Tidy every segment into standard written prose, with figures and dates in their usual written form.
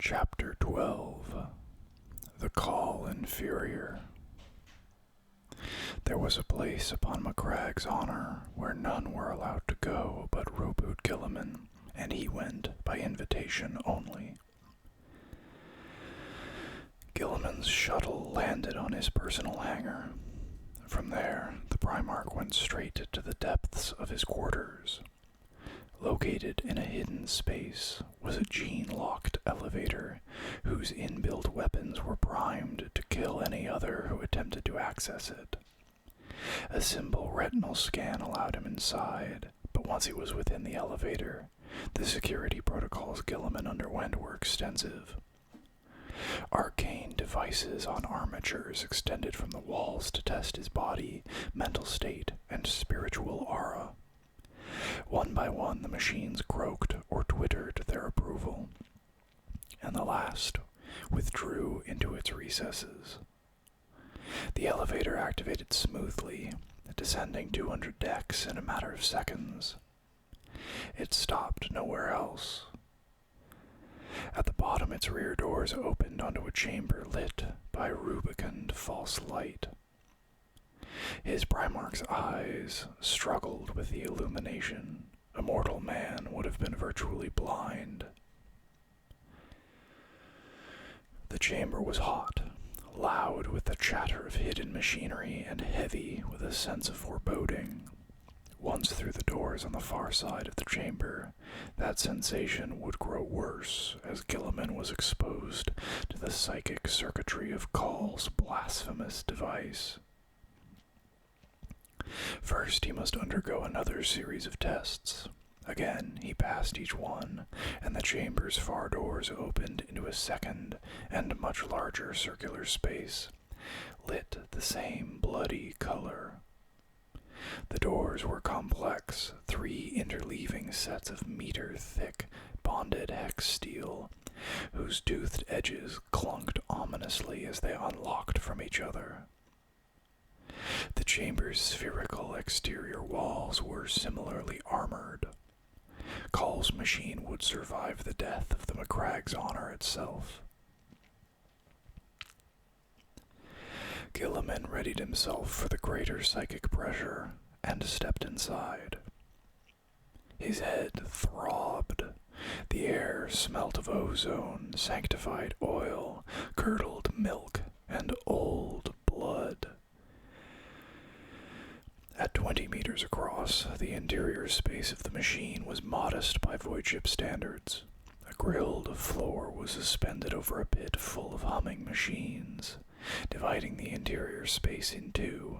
Chapter 12 The Cawl Inferior. There was a place upon McCragg's honor where none were allowed to go but Reboot Gilliman, and he went by invitation only. Gilliman's shuttle landed on his personal hangar. From there, the Primarch went straight to the depths of his quarters. Located in a hidden space was a gene-locked elevator whose inbuilt weapons were primed to kill any other who attempted to access it. A simple retinal scan allowed him inside, but once he was within the elevator, the security protocols Gilliman underwent were extensive. Arcane devices on armatures extended from the walls to test his body, mental state, and spiritual aura. One by one, the machines croaked or twittered their approval, and the last withdrew into its recesses. The elevator activated smoothly, descending 200 decks in a matter of seconds. It stopped nowhere else. At the bottom, its rear doors opened onto a chamber lit by rubicund false light. His Primarch's eyes struggled with the illumination. A mortal man would have been virtually blind. The chamber was hot, loud with the chatter of hidden machinery, and heavy with a sense of foreboding. Once through the doors on the far side of the chamber, that sensation would grow worse as Gilliman was exposed to the psychic circuitry of Cawl's blasphemous device. First, he must undergo another series of tests. Again, he passed each one, and the chamber's far doors opened into a second and much larger circular space, lit the same bloody color. The doors were complex, 3 interleaving sets of meter-thick, bonded hex steel, whose toothed edges clunked ominously as they unlocked from each other. The chamber's spherical exterior walls were similarly armored. Cawl's machine would survive the death of the McCragg's honor itself. Gilliman readied himself for the greater psychic pressure and stepped inside. His head throbbed. The air smelt of ozone, sanctified oil, curdled milk, and old blood. At 20 meters across, the interior space of the machine was modest by void ship standards. A grilled floor was suspended over a pit full of humming machines, dividing the interior space in two.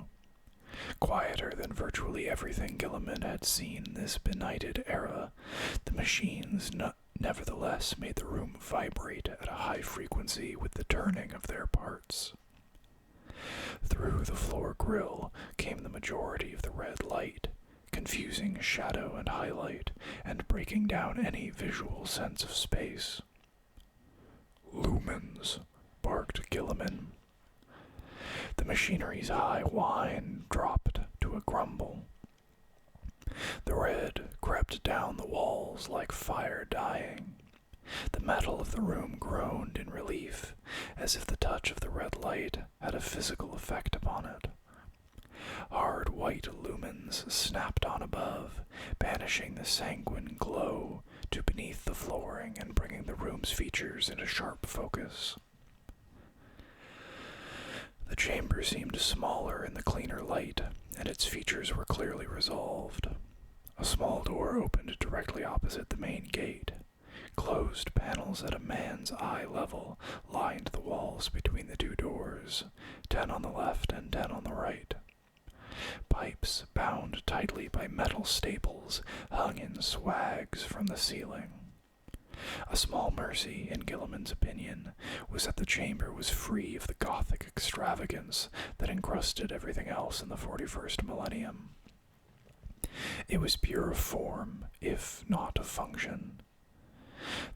Quieter than virtually everything Gilliman had seen this benighted era, the machines nevertheless made the room vibrate at a high frequency with the turning of their parts. Through the floor grill came the majority of the red light, confusing shadow and highlight, and breaking down any visual sense of space. "Lumens," barked Gilliman. The machinery's high whine dropped to a grumble. The red crept down the walls like fire dying. The metal of the room groaned in relief, as if the touch of the red light had a physical effect upon it. Hard white lumens snapped on above, banishing the sanguine glow to beneath the flooring and bringing the room's features into sharp focus. The chamber seemed smaller in the cleaner light, and its features were clearly resolved. A small door opened directly opposite the main gate. Closed panels at a man's eye level lined the walls between the two doors, 10 on the left and 10 on the right. Pipes, bound tightly by metal staples, hung in swags from the ceiling. A small mercy, in Gilliman's opinion, was that the chamber was free of the Gothic extravagance that encrusted everything else in the 41st millennium. It was pure of form, if not of function.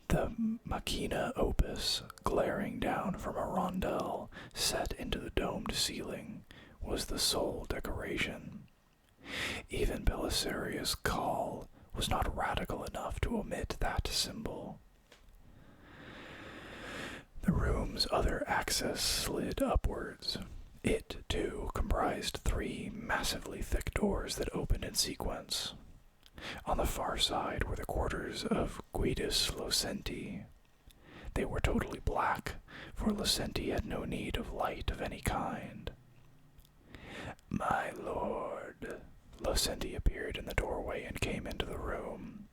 The machina opus, glaring down from a rondel set into the domed ceiling, was the sole decoration. Even Belisarius' Cawl was not radical enough to omit that symbol. room's other axis slid upwards. It, too, comprised 3 massively thick doors that opened in sequence. On the far side were the quarters of Guidus Losenti. They were totally black, for Losenti had no need of light of any kind. "My lord," Losenti appeared in the doorway and came into the room.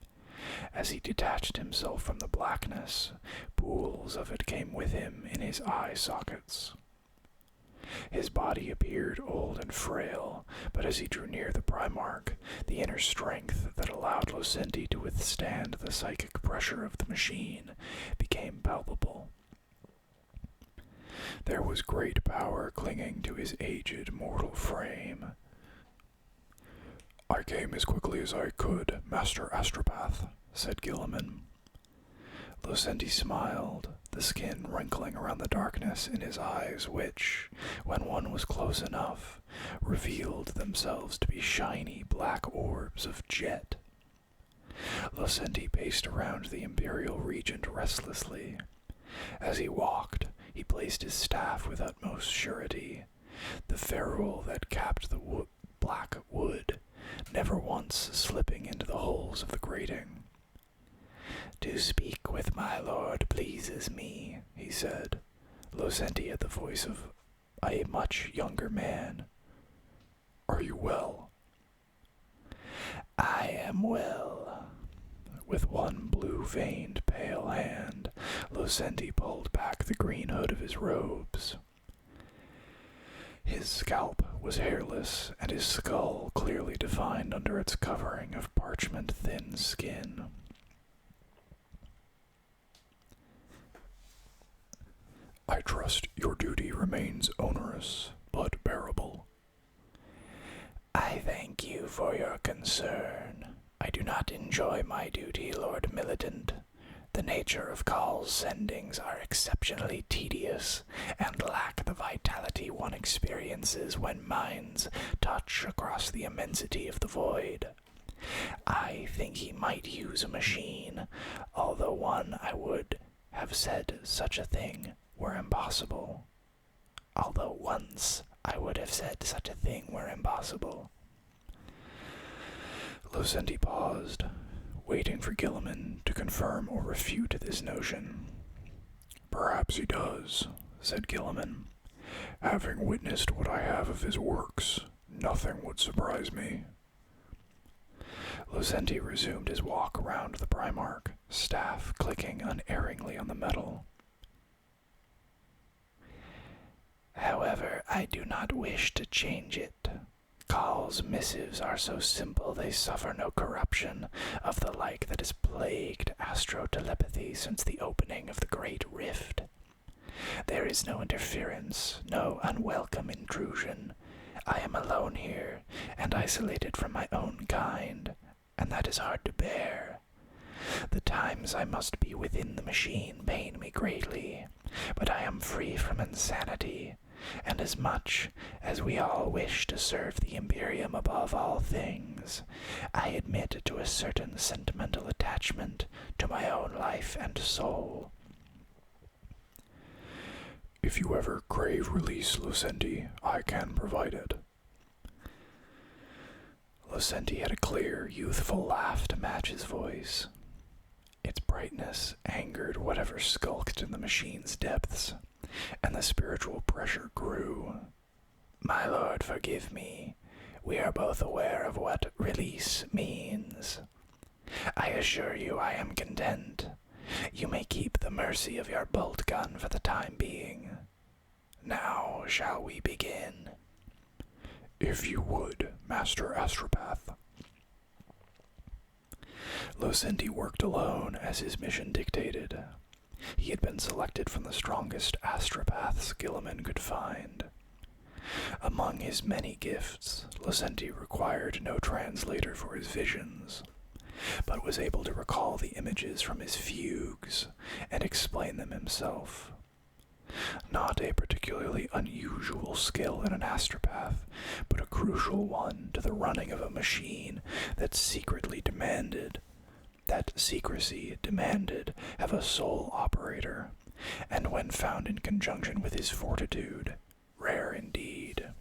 As he detached himself from the blackness, pools of it came with him in his eye sockets. His body appeared old and frail, but as he drew near the Primarch, the inner strength that allowed Losenti to withstand the psychic pressure of the machine became palpable. There was great power clinging to his aged mortal frame. "I came as quickly as I could, Master Astropath," said Guilliman. Losenti smiled, the skin wrinkling around the darkness in his eyes which, when one was close enough, revealed themselves to be shiny black orbs of jet. Losenti paced around the Imperial Regent restlessly. As he walked, he placed his staff with utmost surety, the ferrule that capped the black wood, never once slipping into the holes of the grating. "To speak with my lord pleases me," he said. Losenti had the voice of a much younger man. "Are you well?" "I am well." With one blue-veined, pale hand, Losenti pulled back the green hood of his robes. His scalp was hairless, and his skull clearly defined under its covering of parchment-thin skin. "I trust your duty remains onerous, but bearable." "I thank you for your concern. I do not enjoy my duty, Lord Militant. The nature of Cawl's sendings are exceptionally tedious, and lack the vitality one experiences when minds touch across the immensity of the void. I think he might use a machine, although one I would have said such a thing were impossible. Although once I would have said such a thing were impossible." Losenti paused, waiting for Guilliman to confirm or refute this notion. "Perhaps he does," said Guilliman. "Having witnessed what I have of his works, nothing would surprise me." Losenti resumed his walk around the Primarch, staff clicking unerringly on the metal. "However, I do not wish to change it. Cawl's missives are so simple they suffer no corruption of the like that has plagued astro-telepathy since the opening of the Great Rift. There is no interference, no unwelcome intrusion. I am alone here, and isolated from my own kind, and that is hard to bear. The times I must be within the machine pain me greatly, but I am free from insanity, and as much as we all wish to serve the Imperium above all things, I admit to a certain sentimental attachment to my own life and soul." "If you ever crave release, Losenti, I can provide it." Losenti had a clear, youthful laugh to match his voice. Its brightness angered whatever skulked in the machine's depths, and the spiritual pressure grew. "My lord, forgive me. We are both aware of what release means. I assure you I am content. You may keep the mercy of your bolt gun for the time being. Now shall we begin?" "If you would, Master Astropath." Losenti worked alone as his mission dictated. He had been selected from the strongest astropaths Guilliman could find. Among his many gifts, Losenti required no translator for his visions, but was able to recall the images from his fugues and explain them himself. Not a particularly unusual skill in an astropath, but a crucial one to the running of a machine that secrecy demanded have a sole operator, and when found in conjunction with his fortitude, rare indeed.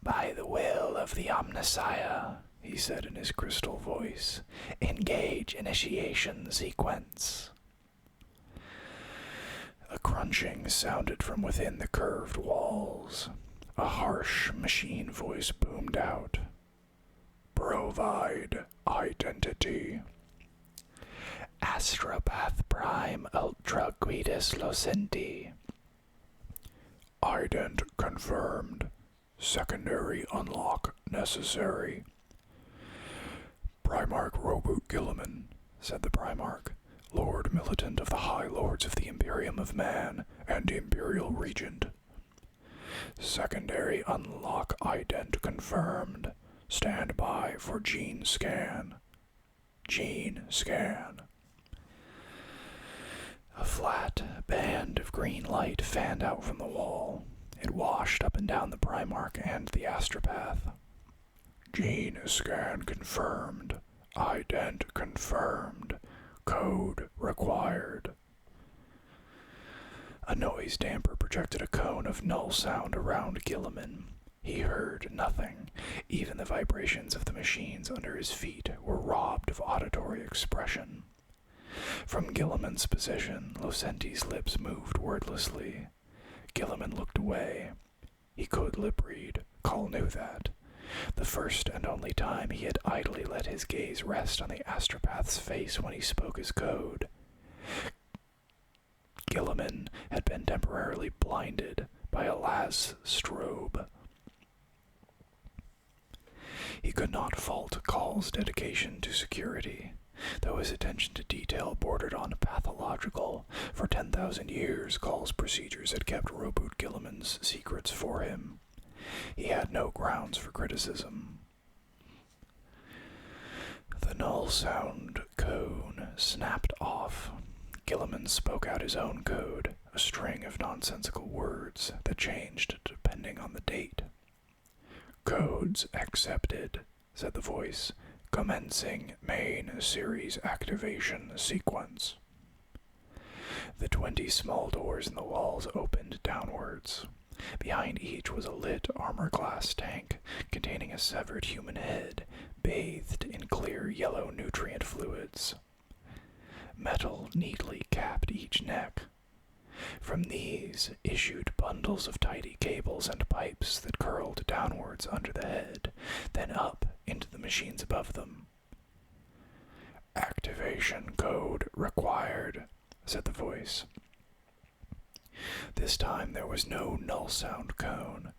"By the will of the Omnissiah," he said in his crystal voice, "engage initiation sequence." A crunching sounded from within the curved walls. A harsh machine voice boomed out. "Provide identity." "Astropath Prime Ultra Guidus Locenti." "Ident confirmed. Secondary unlock necessary." "Primarch Roboot Gilliman," said the Primarch, "Lord Militant of the High Lords of the Imperium of Man and Imperial Regent." "Secondary unlock ident confirmed. Stand by for gene scan." "Gene scan." A flat band of green light fanned out from the wall. It washed up and down the Primarch and the Astropath. "Gene scan confirmed. Ident confirmed. Code required." A noise damper projected a cone of null sound around Gilliman. He heard nothing. Even the vibrations of the machines under his feet were robbed of auditory expression. From Gilliman's position, Locenti's lips moved wordlessly. Gilliman looked away. He could lip read. Cawl knew that. The first and only time he had idly let his gaze rest on the Astropath's face when he spoke his code. Gilliman had been temporarily blinded by a las strobe. He could not fault Call's dedication to security, though his attention to detail bordered on pathological. For 10,000 years, Call's procedures had kept Roboot Gilliman's secrets for him. He had no grounds for criticism. The null sound cone snapped off. Gilliman spoke out his own code, a string of nonsensical words that changed depending on the date. "Codes accepted," said the voice. "Commencing main series activation sequence." The 20 small doors in the walls opened downwards. Behind each was a lit armor-glass tank containing a severed human head, bathed in clear yellow nutrient fluids. Metal neatly capped each neck. From these issued bundles of tidy cables and pipes that curled downwards under the head, then up into the machines above them. "Activation code required," said the voice. This time there was no null sound cone.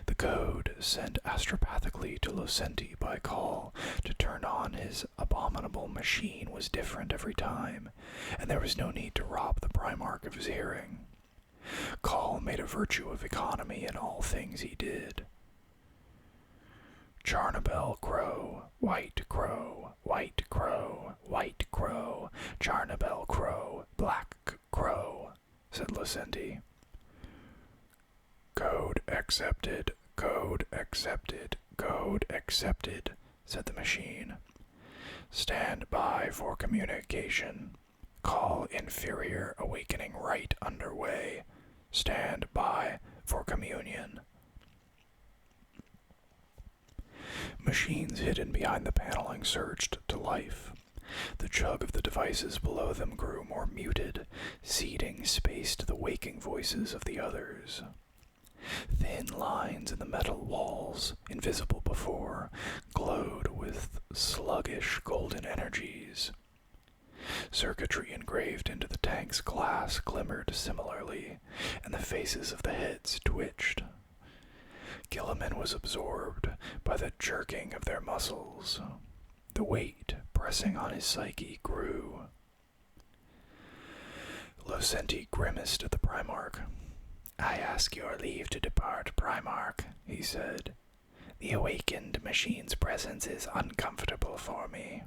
The code sent astropathically to Locenti by Cawl to turn on his abominable machine was different every time, and there was no need to rob the Primarch of his hearing. Cawl made a virtue of economy in all things he did. "Charnabel crow, white crow, white crow, white crow, Charnabel crow, black crow," said Locenti. "Code accepted, code accepted, code accepted," said the machine. "Stand by for communication. Call Inferior awakening right underway. Stand by for communion." Machines hidden behind the paneling surged to life. The chug of the devices below them grew more muted, ceding space to the waking voices of the others. Thin lines in the metal walls, invisible before, glowed with sluggish golden energies. Circuitry engraved into the tank's glass glimmered similarly, and the faces of the heads twitched. Gilliman was absorbed by the jerking of their muscles. The weight pressing on his psyche grew. Locenti grimaced at the Primarch. "I ask your leave to depart, Primarch," he said. "The awakened machine's presence is uncomfortable for me."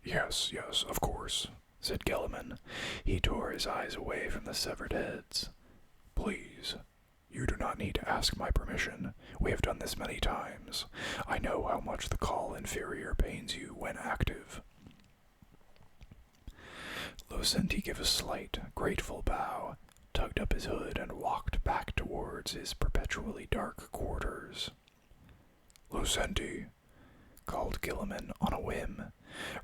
Yes, of course," said Gilliman. He tore his eyes away from the severed heads. "Please, you do not need to ask my permission. We have done this many times. I know how much the Cawl Inferior pains you when active." Shanty gave a slight, grateful bow, tugged up his hood, and walked back towards his perpetually dark quarters. "Shanty," called Gilliman on a whim,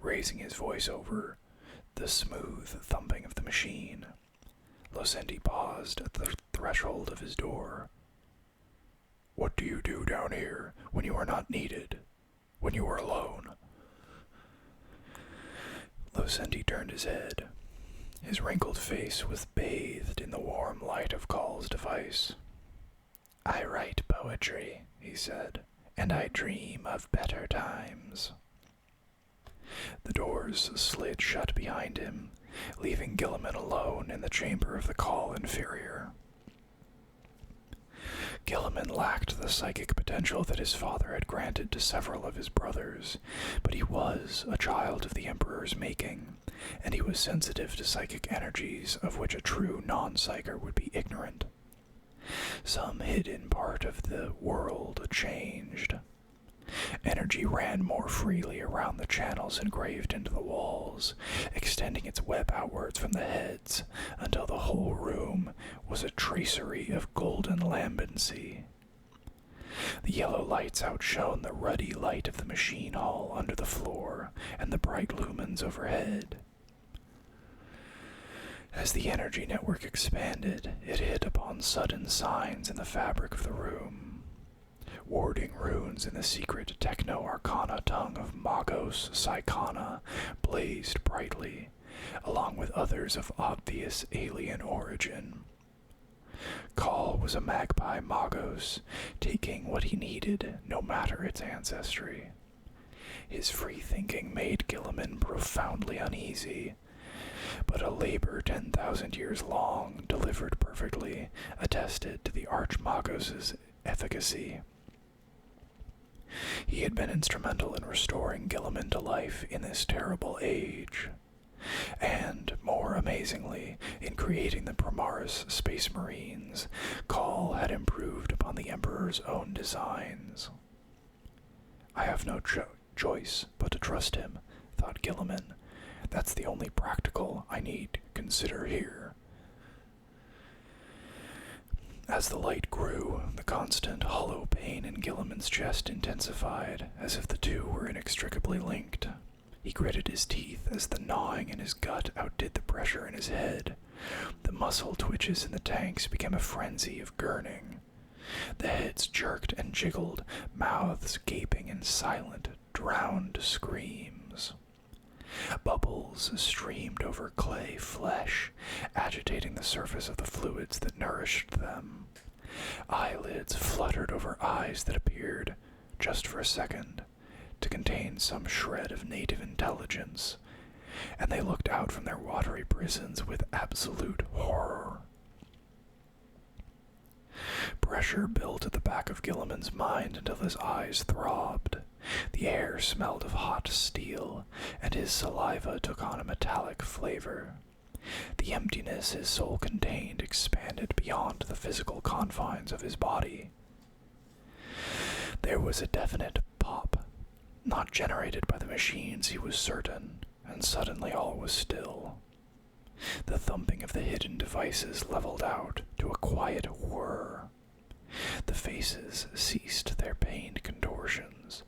raising his voice over the smooth thumping of the machine. Shanty paused at the threshold of his door. "What do you do down here when you are not needed? When you are alone?" Shanty turned his head. His wrinkled face was bathed in the warm light of Cawl's device. "I write poetry," he said, "and I dream of better times." The doors slid shut behind him, leaving Gilliman alone in the chamber of the Cawl Inferior. Gilliman lacked the psychic potential that his father had granted to several of his brothers, but he was a child of the Emperor's making, and he was sensitive to psychic energies of which a true non-psyker would be ignorant. Some hidden part of the world changed. Energy ran more freely around the channels engraved into the walls, extending its web outwards from the heads until the whole room was a tracery of golden lambency. The yellow lights outshone the ruddy light of the machine hall under the floor and the bright lumens overhead. As the energy network expanded, it hit upon sudden signs in the fabric of the room. Warding runes in the secret techno-arcana tongue of Magos Psychana blazed brightly, along with others of obvious alien origin. Cawl was a magpie Magos, taking what he needed, no matter its ancestry. His free-thinking made Gilliman profoundly uneasy, but a labor 10,000 years long, delivered perfectly, attested to the Archmagos' efficacy. He had been instrumental in restoring Gilliman to life in this terrible age, and, more amazingly, in creating the Primaris Space Marines. Cawl had improved upon the Emperor's own designs. "I have no choice but to trust him," thought Gilliman. "That's the only practical I need consider here." As the light grew, the constant hollow pain in Gilliman's chest intensified, as if the two were inextricably linked. He gritted his teeth as the gnawing in his gut outdid the pressure in his head. The muscle twitches in the tanks became a frenzy of gurning. The heads jerked and jiggled, mouths gaping in silent, drowned screams. Bubbles streamed over clay flesh, agitating the surface of the fluids that nourished them. Eyelids fluttered over eyes that appeared, just for a second, to contain some shred of native intelligence, and they looked out from their watery prisons with absolute horror. Pressure built at the back of Gilliman's mind until his eyes throbbed. The air smelled of hot steel, and his saliva took on a metallic flavor. The emptiness his soul contained expanded beyond the physical confines of his body. There was a definite pop, not generated by the machines, he was certain, and suddenly all was still. The thumping of the hidden devices leveled out to a quiet whir. The faces ceased their pained contortions.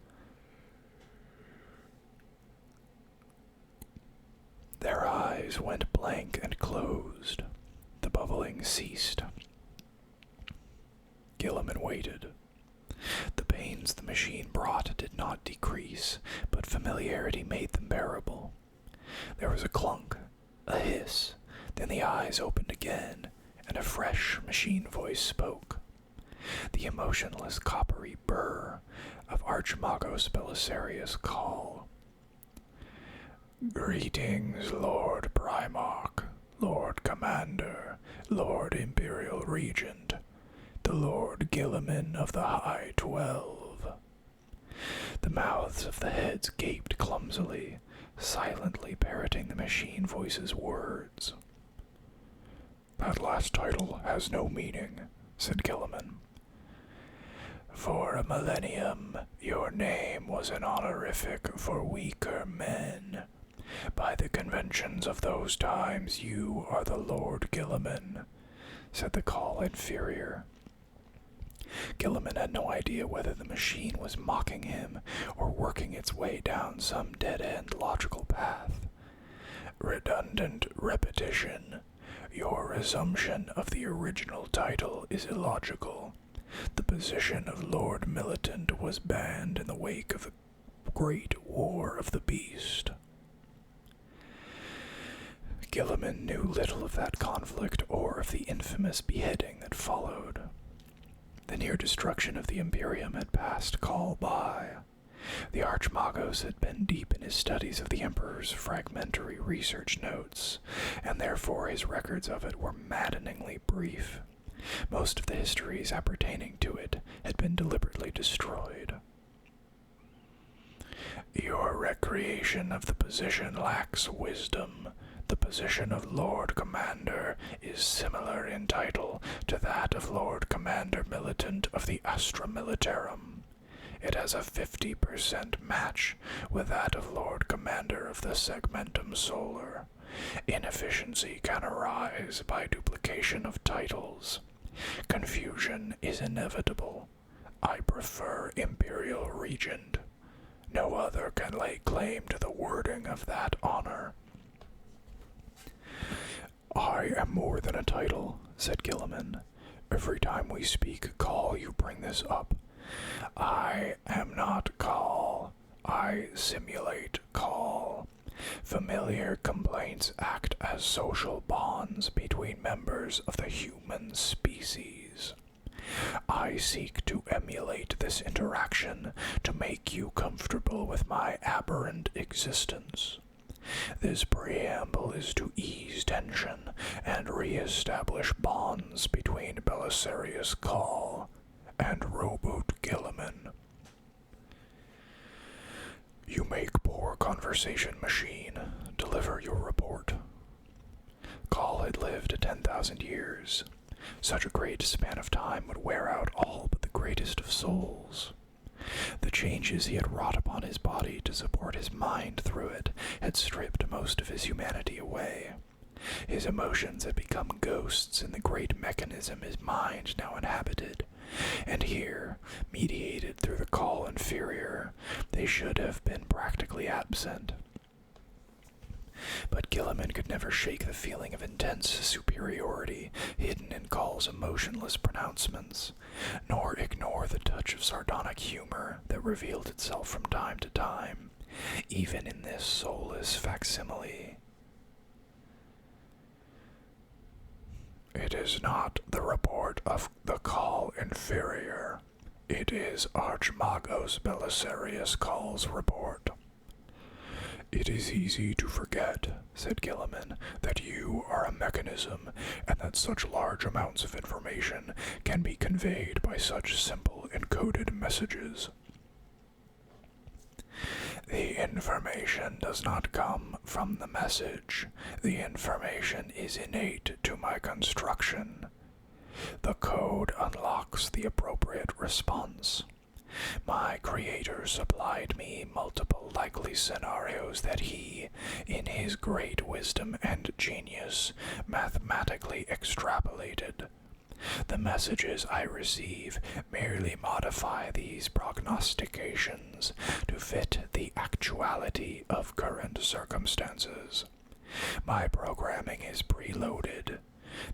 Their eyes went blank and closed. The bubbling ceased. Gilliman waited. The pains the machine brought did not decrease, but familiarity made them bearable. There was a clunk, a hiss, then the eyes opened again, and a fresh machine voice spoke. The emotionless coppery burr of Archmagos Belisarius' Cawl. "Greetings, Lord Primarch, Lord Commander, Lord Imperial Regent, the Lord Gilliman of the High 12. The mouths of the heads gaped clumsily, silently parroting the machine voice's words. "That last title has no meaning," said Gilliman. "For a millennium, your name was an honorific for weaker men. By the conventions of those times, you are the Lord Gilliman, said the Cawl Inferior. Gilliman had no idea whether the machine was mocking him or working its way down some dead-end logical path. Redundant repetition. Your resumption of the original title is illogical. The position of Lord Militant was banned in the wake of the Great War of the Beast. Gilliman knew little of that conflict or of the infamous beheading that followed. The near destruction of the Imperium had passed Cawl by. The Archmagos had been deep in his studies of the Emperor's fragmentary research notes, and therefore his records of it were maddeningly brief. Most of the histories appertaining to it had been deliberately destroyed. Your recreation of the position lacks wisdom. The position of Lord Commander is similar in title to that of Lord Commander Militant of the Astra Militarum. It has a 50% match with that of Lord Commander of the Segmentum Solar. Inefficiency can arise by duplication of titles. Confusion is inevitable. I prefer Imperial Regent. No other can lay claim to the wording of that honor. I am more than a title, said Gilliman. Every time we speak Cawl, you bring this up. I am not Cawl. I simulate Cawl. Familiar complaints act as social bonds between members of the human species. I seek to emulate this interaction to make you comfortable with my aberrant existence. This preamble is to ease tension and re-establish bonds between Belisarius Cawl and Rowboat Gilliman. You make poor conversation, machine. Deliver your report. Cawl had lived 10,000 years. Such a great span of time would wear out all but the greatest of souls. The changes he had wrought upon his body to support his mind through it had stripped most of his humanity away. His emotions had become ghosts in the great mechanism his mind now inhabited, and here, mediated through the Cawl Inferior, they should have been practically absent. But Gilliman could never shake the feeling of intense superiority hidden in Call's emotionless pronouncements, nor ignore the touch of sardonic humor that revealed itself from time to time, even in this soulless facsimile. It is not the report of the Cawl Inferior. It is Archmagos Belisarius Call's report. It is easy to forget, said Gilliman, that you are a mechanism, and that such large amounts of information can be conveyed by such simple encoded messages. The information does not come from the message. The information is innate to my construction. The code unlocks the appropriate response. My creator supplied me multiple likely scenarios that he, in his great wisdom and genius, mathematically extrapolated. The messages I receive merely modify these prognostications to fit the actuality of current circumstances. My programming is preloaded.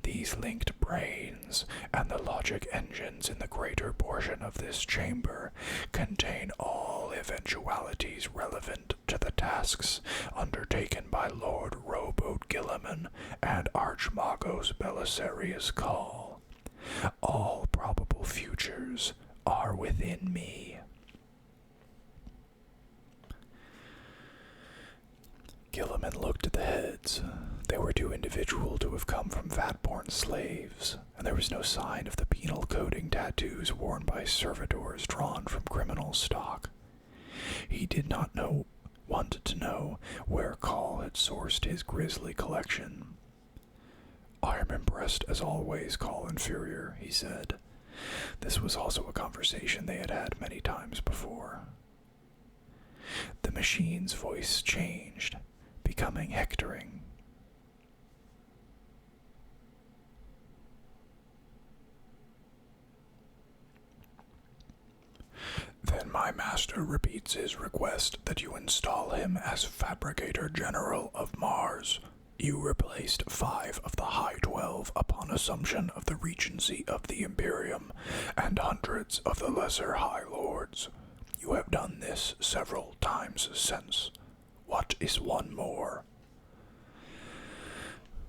These linked brains and the logic engines in the greater portion of this chamber contain all eventualities relevant to the tasks undertaken by Lord Rowboat Gilliman and Archmagos Belisarius Cawl. All probable futures are within me. Gilliman looked at the heads. They were too individual to have come from vat-born slaves, and there was no sign of the penal coding tattoos worn by servitors drawn from criminal stock. He did not want to know where Cawl had sourced his grisly collection. I am impressed as always, Cawl Inferior, he said. This was also a conversation they had had many times before. The machine's voice changed. becoming hectoring. Then my master repeats his request that you install him as Fabricator General of Mars. You replaced 5 of the High 12 upon assumption of the regency of the Imperium, and hundreds of the lesser High Lords. You have done this several times since. What is one more?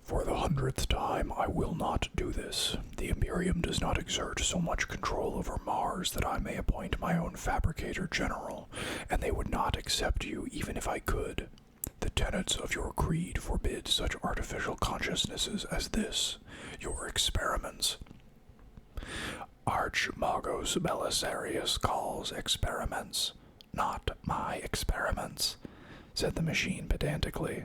For the 100th time, I will not do this. The Imperium does not exert so much control over Mars that I may appoint my own Fabricator General, and they would not accept you even if I could. The tenets of your creed forbid such artificial consciousnesses as this, your experiments. Archmagos Belisarius calls experiments, not my experiments, said the machine pedantically.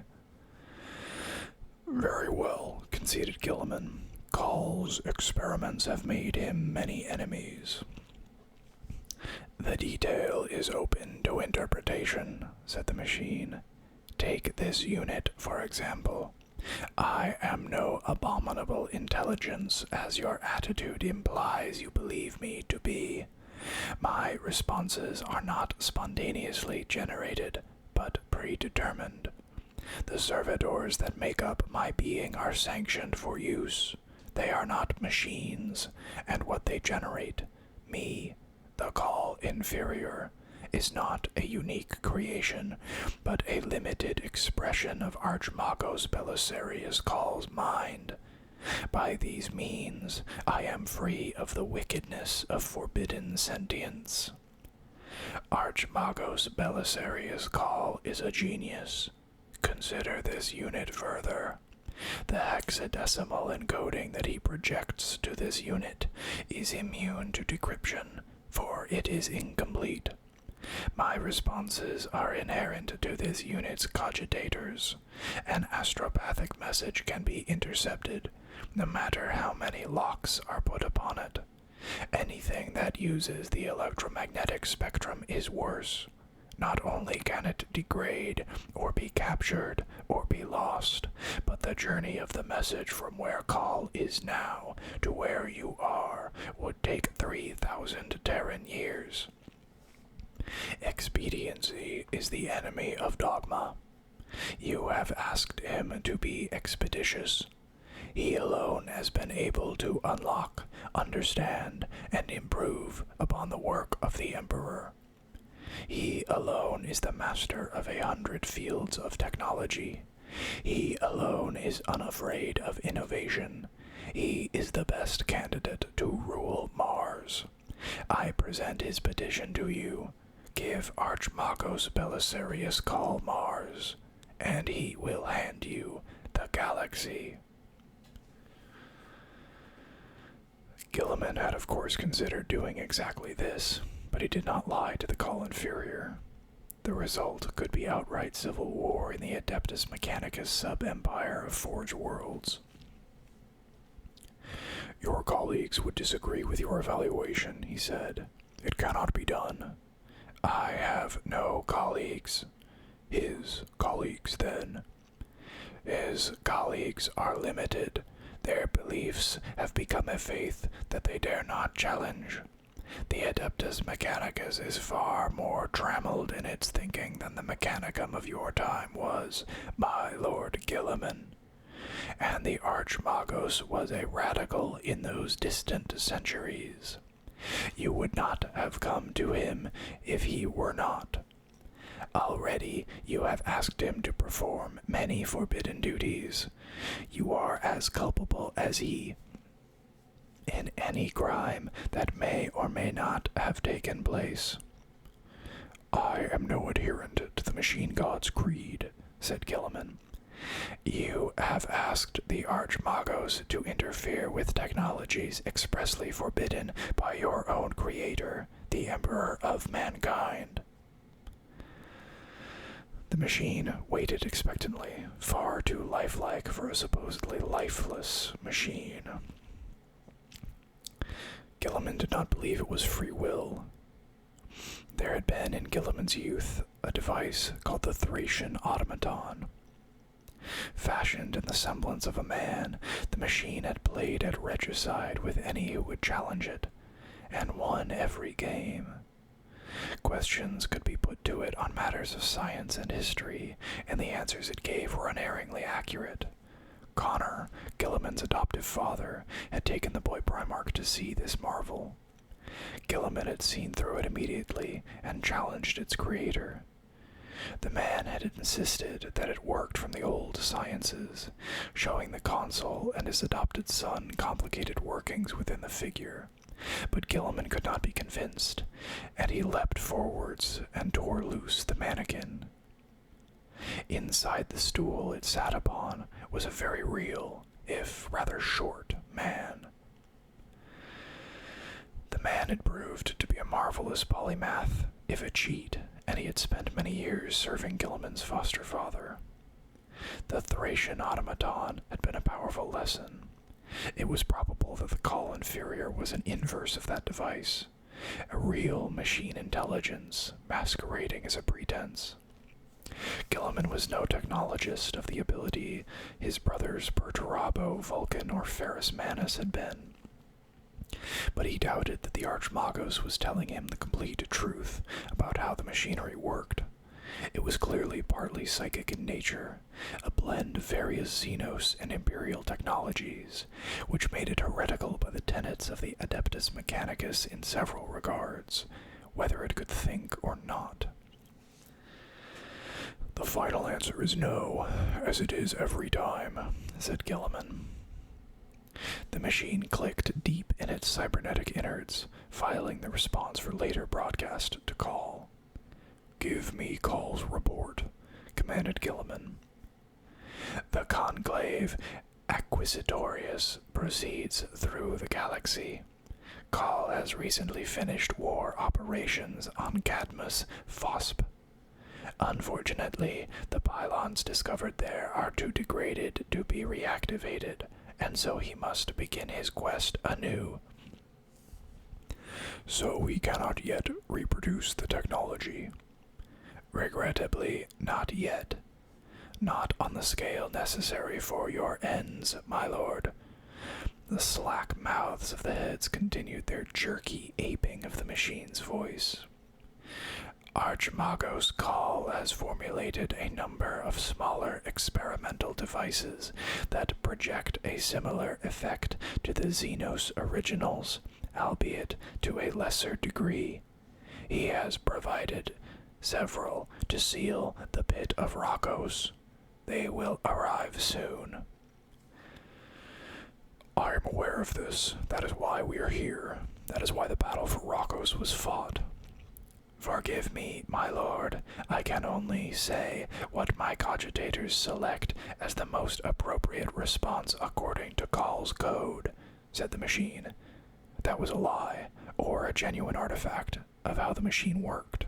Very well, conceded Gilliman. Cawl's experiments have made him many enemies. The detail is open to interpretation, said the machine. Take this unit, for example. I am no abominable intelligence, as your attitude implies you believe me to be. My responses are not spontaneously generated, but predetermined. The servitors that make up my being are sanctioned for use. They are not machines, and what they generate, me, the Cawl Inferior, is not a unique creation, but a limited expression of Archmagos Belisarius Cawl's mind. By these means, I am free of the wickedness of forbidden sentience. Archmagos Belisarius Cawl is a genius. Consider this unit further. The hexadecimal encoding that he projects to this unit is immune to decryption, for it is incomplete. My responses are inherent to this unit's cogitators. An astropathic message can be intercepted, no matter how many locks are put upon it. Anything that uses the electromagnetic spectrum is worse. Not only can it degrade, or be captured, or be lost, but the journey of the message from where Cawl is now to where you are would take 3,000 Terran years. Expediency is the enemy of dogma. You have asked him to be expeditious. He alone has been able to unlock, understand, and improve upon the work of the Emperor. He alone is the master of 100 fields of technology. He alone is unafraid of innovation. He is the best candidate to rule Mars. I present his petition to you. Give Archmagos Belisarius Cawl Mars, and he will hand you the galaxy. Gilliman had of course considered doing exactly this, but he did not lie to the Cawl Inferior. The result could be outright civil war in the Adeptus Mechanicus sub-empire of Forge Worlds. Your colleagues would disagree with your evaluation, he said. It cannot be done. I have no colleagues. His colleagues, then. His colleagues are limited. Their beliefs have become a faith that they dare not challenge. The Adeptus Mechanicus is far more trammeled in its thinking than the Mechanicum of your time was, my Lord Gilliman. And the Archmagos was a radical in those distant centuries. You would not have come to him if he were not. Already you have asked him to perform many forbidden duties. You are as culpable as he in any crime that may or may not have taken place. I am no adherent to the machine god's creed, said Gilliman. You have asked the Archmagos to interfere with technologies expressly forbidden by your own creator, the Emperor of Mankind. The machine waited expectantly, far too lifelike for a supposedly lifeless machine. Gilliman did not believe it was free will. There had been in Gilliman's youth a device called the Thracian automaton. Fashioned in the semblance of a man, the machine had played at regicide with any who would challenge it, and won every game. Questions could be put to it on matters of science and history, and the answers it gave were unerringly accurate. Connor, Gilliman's adoptive father, had taken the boy Primarch to see this marvel. Gilliman had seen through it immediately and challenged its creator. The man had insisted that it worked from the old sciences, showing the console and his adopted son complicated workings within the figure. But Gilliman could not be convinced, and he leapt forwards and tore loose the mannequin. Inside the stool it sat upon was a very real, if rather short, man. The man had proved to be a marvelous polymath, if a cheat, and he had spent many years serving Gilliman's foster father. The Thracian automaton had been a powerful lesson. It was probable that the Cawl Inferior was an inverse of that device, a real machine intelligence masquerading as a pretense. Gilliman was no technologist of the ability his brothers Perturabo, Vulcan, or Ferrus Manus had been. But he doubted that the Archmagos was telling him the complete truth about how the machinery worked. It was clearly partly psychic in nature, a blend of various Xenos and Imperial technologies, which made it heretical by the tenets of the Adeptus Mechanicus in several regards, whether it could think or not. "The final answer is no, as it is every time," said Gilliman. The machine clicked deep in its cybernetic innards, filing the response for later broadcast to Cawl. "Give me Call's report," commanded Gilliman. "The conclave Acquisitorius proceeds through the galaxy. Cawl has recently finished war operations on Cadmus Fosp. Unfortunately, the pylons discovered there are too degraded to be reactivated, and so he must begin his quest anew." "So we cannot yet reproduce the technology?" "Regrettably, not yet. Not on the scale necessary for your ends, my lord." The slack mouths of the heads continued their jerky aping of the machine's voice. "Archmagos Cawl has formulated a number of smaller experimental devices that project a similar effect to the Xenos originals, albeit to a lesser degree. He has provided several to seal the pit of Rhokkos. They will arrive soon." "I am aware of this. That is why we are here. That is why the battle for Rhokkos was fought." "Forgive me, my lord. I can only say what my cogitators select as the most appropriate response according to Call's code," said the machine. That was a lie, or a genuine artifact of how the machine worked.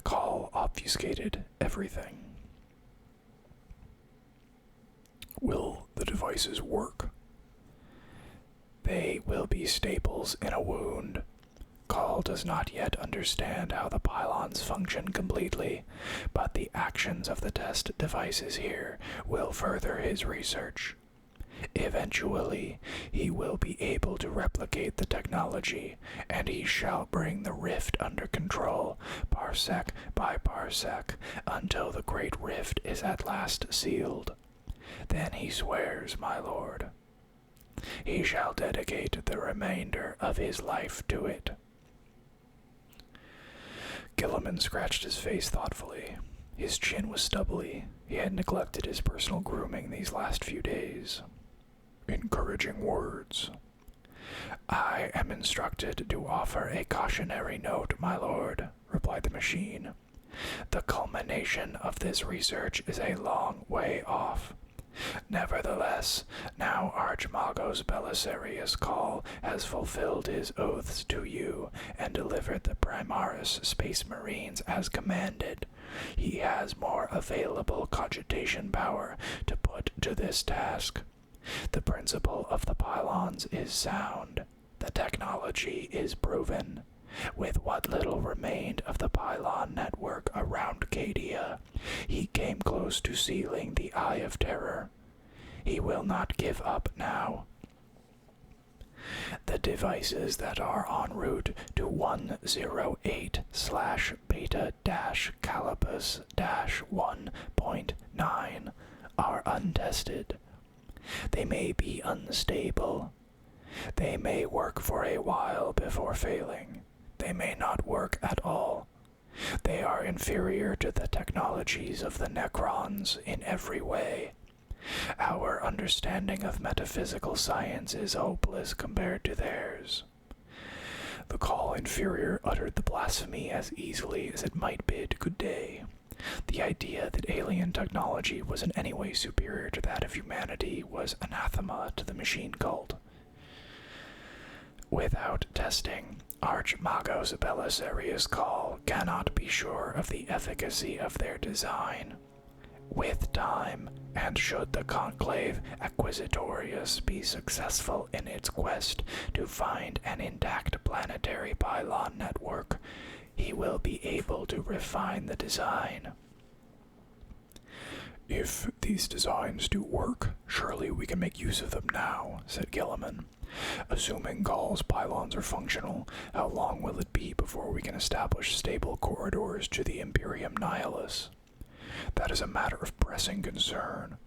Cawl obfuscated everything. "Will the devices work?" "They will be staples in a wound. Cawl does not yet understand how the pylons function completely, but the actions of the test devices here will further his research. Eventually, he will be able to replicate the technology, and he shall bring the rift under control, parsec by parsec, until the great rift is at last sealed. Then he swears, my lord. He shall dedicate the remainder of his life to it." Gilliman scratched his face thoughtfully. His chin was stubbly. He had neglected his personal grooming these last few days. "Encouraging words." "I am instructed to offer a cautionary note, my lord," replied the machine. "The culmination of this research is a long way off. Nevertheless, now Archmagos Belisarius Cawl has fulfilled his oaths to you and delivered the Primaris Space Marines as commanded. He has more available cogitation power to put to this task. The principle of the pylons is sound. The technology is proven. With what little remained of the pylon network around Cadia, he came close to sealing the Eye of Terror. He will not give up now. The devices that are en route to 108/beta-calibus-1.9 are untested. They may be unstable. They may work for a while before failing. They may not work at all. They are inferior to the technologies of the Necrons in every way. Our understanding of metaphysical science is hopeless compared to theirs. The Cawl Inferior uttered the blasphemy as easily as it might bid good day. The idea that alien technology was in any way superior to that of humanity was anathema to the machine cult. Without testing, Archmagos Belisarius Cawl cannot be sure of the efficacy of their design. With time, and should the Conclave Acquisitorius be successful in its quest to find an intact planetary pylon network, he will be able to refine the design. "If these designs do work, surely we can make use of them now," said Gilliman. "Assuming Cawl's pylons are functional, how long will it be before we can establish stable corridors to the Imperium Nihilus? That is a matter of pressing concern."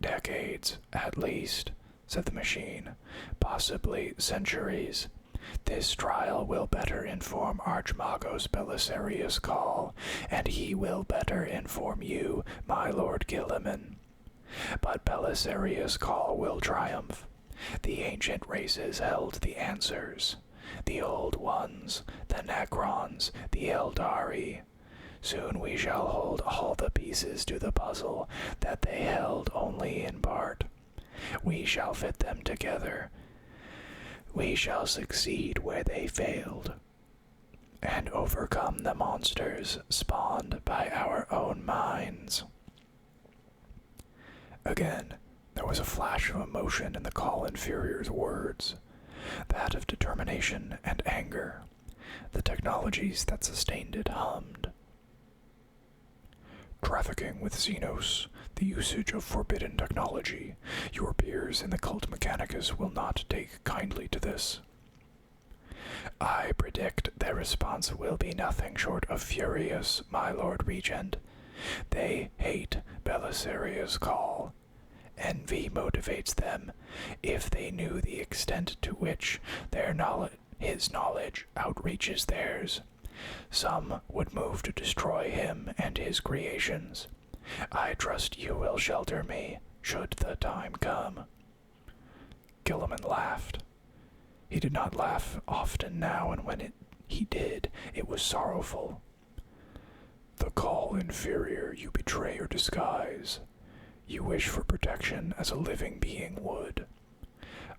"Decades, at least," said the machine. "Possibly centuries. This trial will better inform Archmagos Belisarius Cawl, and he will better inform you, my Lord Gilliman. But Belisarius Cawl will triumph. The ancient races held the answers. The old ones, the Necrons, the Eldari. Soon we shall hold all the pieces to the puzzle that they held only in part. We shall fit them together. We shall succeed where they failed, and overcome the monsters spawned by our own minds." Again, there was a flash of emotion in the Cawl Inferior's words, that of determination and anger. The technologies that sustained it hummed. "Trafficking with Xenos, the usage of forbidden technology. Your peers in the cult Mechanicus will not take kindly to this." "I predict their response will be nothing short of furious, my Lord Regent. They hate Belisarius Cawl. Envy motivates them. If they knew the extent to which his knowledge outreaches theirs, some would move to destroy him and his creations. I trust you will shelter me, should the time come." Gilliman laughed. He did not laugh often now, and when he did, it was sorrowful. "The Cawl Inferior you betray or disguise. You wish for protection as a living being would.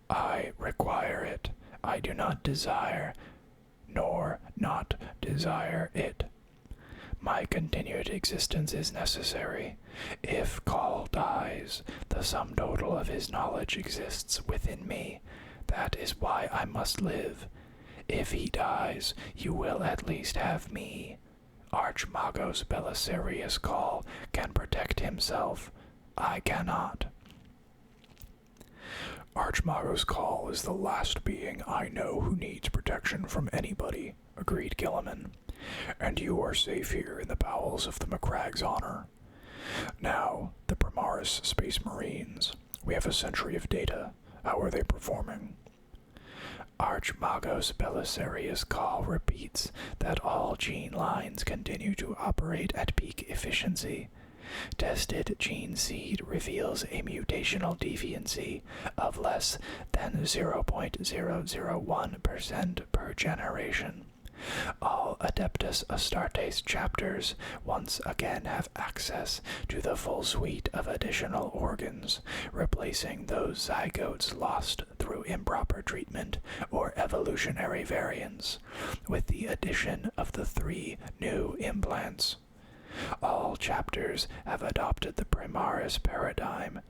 I require it. I do not desire, nor not desire it. My continued existence is necessary. If Cawl dies, the sum total of his knowledge exists within me. That is why I must live. If he dies, you will at least have me. Archmagos Belisarius Cawl can protect himself. I cannot." "Archmagos Cawl is the last being I know who needs protection from anybody," agreed Gilliman. "And you are safe here in the bowels of the McCragg's honor. Now, the Primaris Space Marines. We have a century of data. How are they performing?" Archmagos Belisarius Cawl repeats that all gene lines continue to operate at peak efficiency. Tested gene seed reveals a mutational deviancy of less than 0.001% per generation. All Adeptus Astartes chapters once again have access to the full suite of additional organs, replacing those zygotes lost through improper treatment or evolutionary variants, with the addition of the 3 new implants. All chapters have adopted the Primaris paradigm.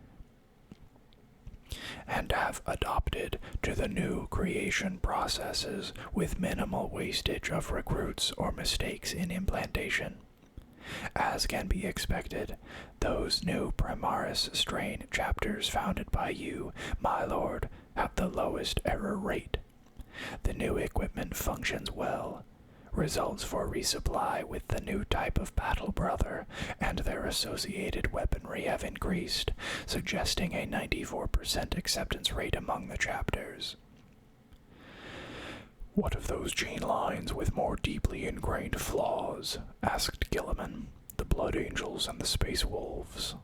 and have adopted to the new creation processes with minimal wastage of recruits or mistakes in implantation. As can be expected, those new Primaris strain chapters founded by you, my lord, have the lowest error rate. The new equipment functions well. Results for resupply with the new type of battle brother and their associated weaponry have increased, suggesting a 94% acceptance rate among the chapters. What of those gene lines with more deeply ingrained flaws? Asked Gilliman. The Blood Angels and the Space Wolves.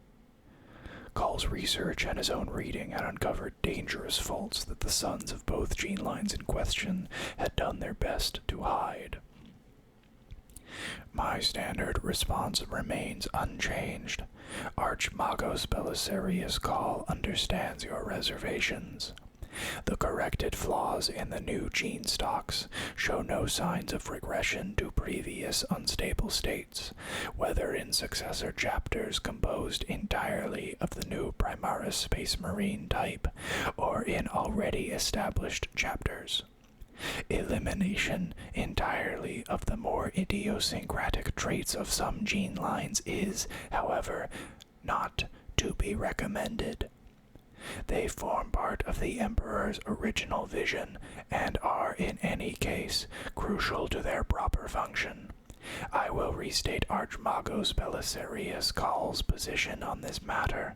Cawl's research and his own reading had uncovered dangerous faults that the sons of both gene lines in question had done their best to hide. My standard response remains unchanged. Archmagos Belisarius Cawl understands your reservations. The corrected flaws in the new gene stocks show no signs of regression to previous unstable states, whether in successor chapters composed entirely of the new Primaris Space Marine type, or in already established chapters. Elimination entirely of the more idiosyncratic traits of some gene lines is, however, not to be recommended. They form part of the Emperor's original vision and are, in any case, crucial to their proper function. I will restate Archmagos Belisarius Cawl's position on this matter.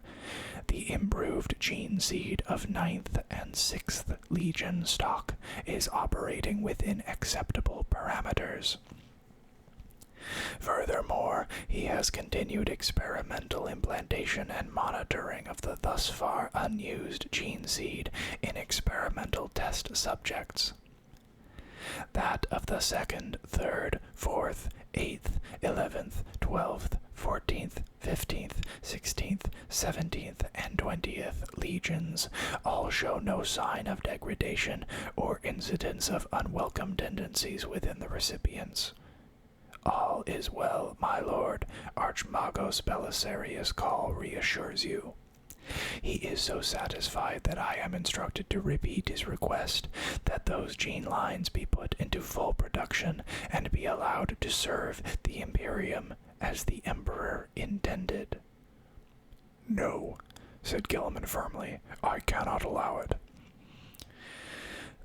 The improved gene seed of 9th and 6th Legion stock is operating within acceptable parameters. Furthermore, he has continued experimental implantation and monitoring of the thus far unused gene seed in experimental test subjects. That of the 2nd, 3rd, 4th, 8th, 11th, 12th, 14th, 15th, 16th, 17th, and 20th Legions all show no sign of degradation or incidence of unwelcome tendencies within the recipients. All is well, my lord, Archmagos Belisarius Cawl reassures you. He is so satisfied that I am instructed to repeat his request that those gene lines be put into full production and be allowed to serve the Imperium as the Emperor intended. No, said Gilliman firmly, I cannot allow it.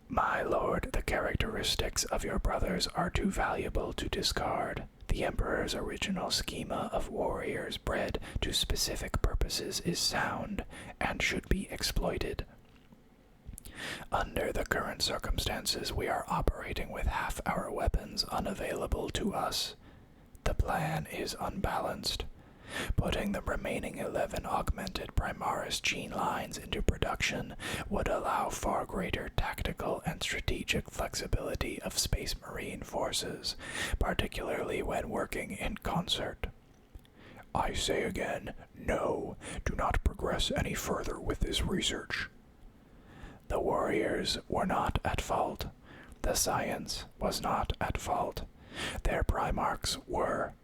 My lord, the characteristics of your brothers are too valuable to discard. The Emperor's original schema of warriors bred to specific purposes is sound and should be exploited. Under the current circumstances, we are operating with half our weapons unavailable to us. The plan is unbalanced. Putting the remaining 11 augmented Primaris gene lines into production would allow far greater tactical and strategic flexibility of Space Marine forces, particularly when working in concert. I say again, no, do not progress any further with this research. The warriors were not at fault. The science was not at fault. Their Primarchs were.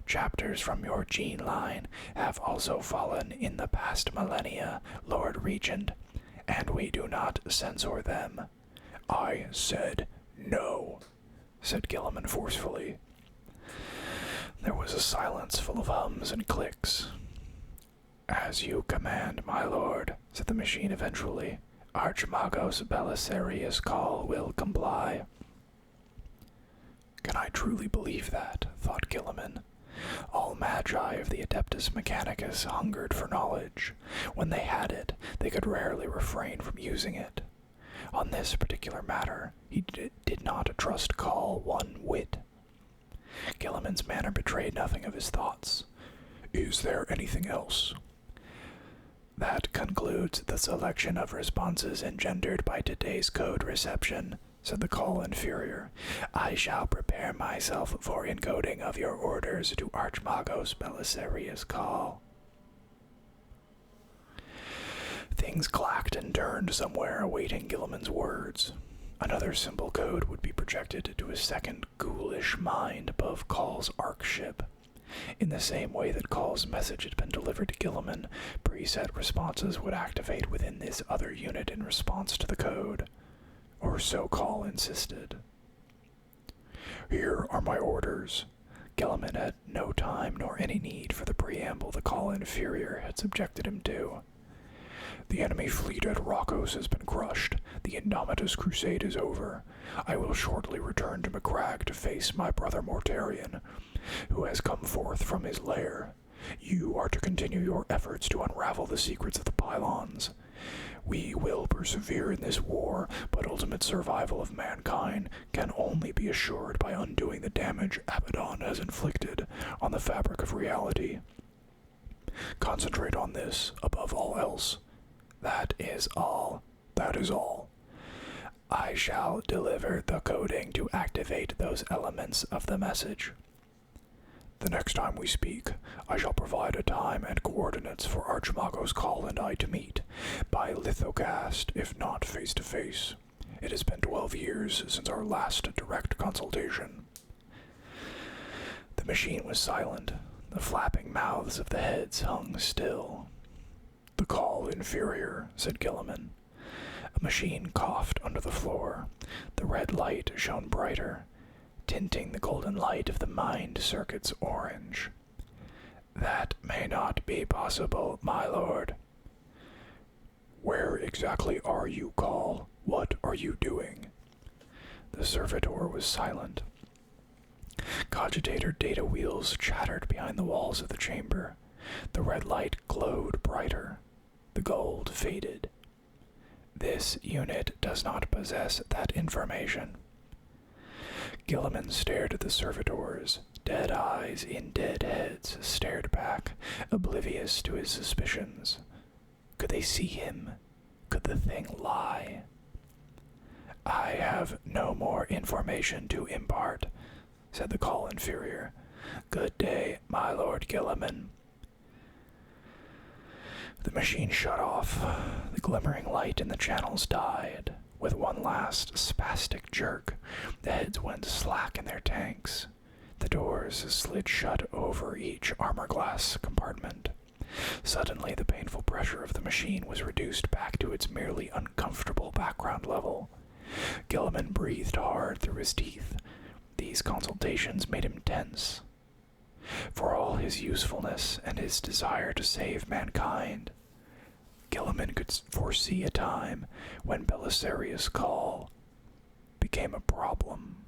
Chapters from your gene line have also fallen in the past millennia, Lord Regent, and we do not censor them. I said no, said Gilliman forcefully. There was a silence full of hums and clicks. As you command, my lord, said the machine eventually. Archmagos Belisarius Cawl will comply. Can I truly believe that? Thought Gilliman. All magi of the Adeptus Mechanicus hungered for knowledge. When they had it, they could rarely refrain from using it. On this particular matter, he did not trust Cawl one whit. Gilliman's manner betrayed nothing of his thoughts. Is there anything else? That concludes the selection of responses engendered by today's code reception, said the Cawl Inferior. I shall prepare myself for encoding of your orders to Archmagos Belisarius Cawl. Things clacked and turned somewhere awaiting Gilliman's words. Another symbol code would be projected to a second ghoulish mind above Cawl's arc ship. In the same way that Call's message had been delivered to Gilliman, preset responses would activate within this other unit in response to the code. Or so Cawl insisted. "Here are my orders." Gilliman had no time nor any need for the preamble the Cawl Inferior had subjected him to. "The enemy fleet at Rokos has been crushed. The Indomitus crusade is over. I will shortly return to Macragge to face my brother Mortarion, who has come forth from his lair. You are to continue your efforts to unravel the secrets of the pylons. We will persevere in this war, but ultimate survival of mankind can only be assured by undoing the damage Abaddon has inflicted on the fabric of reality. Concentrate on this above all else. That is all. That is all. I shall deliver the coding to activate those elements of the message. The next time we speak, I shall provide a time and coordinates for Archimagos Cawl and I to meet, by lithocast, if not face-to-face. It has been 12 years since our last direct consultation." The machine was silent. The flapping mouths of the heads hung still. "The Cawl Inferior," said Gilliman. A machine coughed under the floor. The red light shone brighter, tinting the golden light of the mind circuits orange. "That may not be possible, my lord." "Where exactly are you, Cawl? What are you doing?" The servitor was silent. Cogitator data wheels chattered behind the walls of the chamber. The red light glowed brighter. The gold faded. "This unit does not possess that information." Gilliman stared at the servitors. Dead eyes in dead heads stared back, oblivious to his suspicions. Could they see him? Could the thing lie? "I have no more information to impart," said the Cawl Inferior. "Good day, my Lord Gilliman." The machine shut off. The glimmering light in the channels died. With one last spastic jerk, the heads went slack in their tanks. The doors slid shut over each armor-glass compartment. Suddenly, the painful pressure of the machine was reduced back to its merely uncomfortable background level. Gilliman breathed hard through his teeth. These consultations made him tense. For all his usefulness and his desire to save mankind, Gilliman could foresee a time when Belisarius Cawl became a problem.